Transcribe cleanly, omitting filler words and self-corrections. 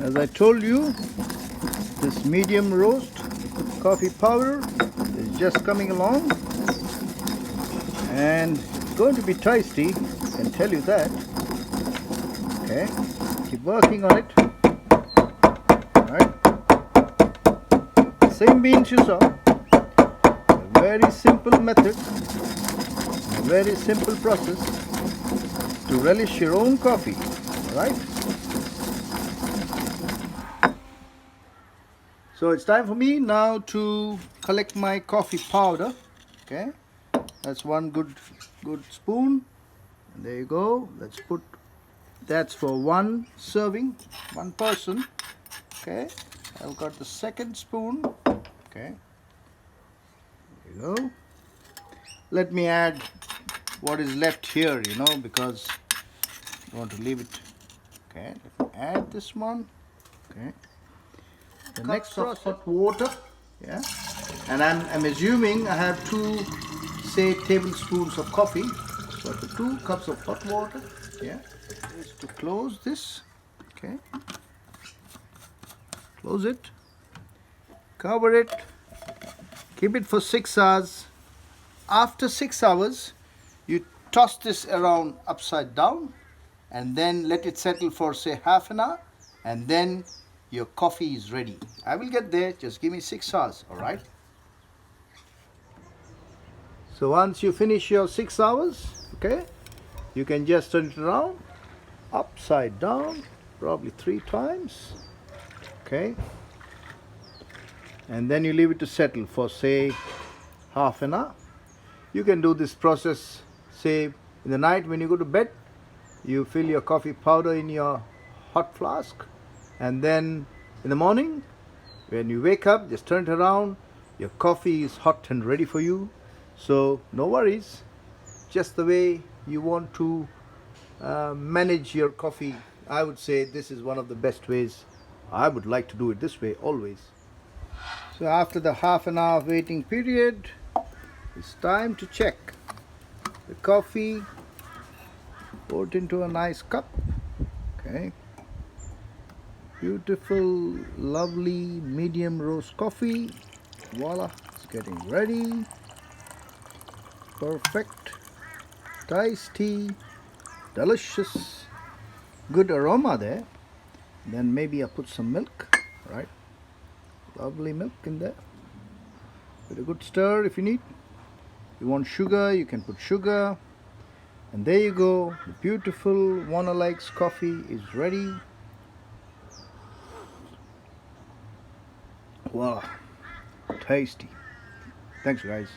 As I told you, this medium roast coffee powder is just coming along and it's going to be tasty, I can tell you that. Okay, keep working on it. Alright, same beans you saw. A very simple method, a very simple process to relish your own coffee. Alright, so it's time for me now to collect my coffee powder. Okay, that's one good spoon, and there you go. Let's put, that's for one serving, one person. Okay, I've got the second spoon. Okay, there you go. Let me add what is left here, you know, because I want to leave it. Okay, let me add this one. Okay, the next process, hot water. Yeah, and I'm assuming I have 2, say, tablespoons of coffee. So for 2 cups of hot water. Yeah, is to close this. Okay, close it, cover it, keep it for 6 hours. After 6 hours, you toss this around upside down and then let it settle for, say, half an hour, and then your coffee is ready. I will get there, just give me 6 hours. All right, so once you finish your 6 hours, okay, you can just turn it around upside down, probably 3 times. Okay, and then you leave it to settle for, say, half an hour. You can do this process, say, in the night when you go to bed. You fill your coffee powder in your hot flask, and then in the morning when you wake up, just turn it around. Your coffee is hot and ready for you. So no worries, just the way you want to manage your coffee. I would say this is one of the best ways. I would like to do it this way always. So after the half an hour waiting period, it's time to check the coffee. Pour it into a nice cup. Okay, beautiful, lovely medium roast coffee. Voila, it's getting ready. Perfect, tasty, delicious, good aroma there. Then maybe I'll put some milk. Right, lovely milk in there with a good stir if you need. You want sugar, you can put sugar. And there you go, the beautiful Warner Likes coffee is ready. Wow, tasty. Thanks guys.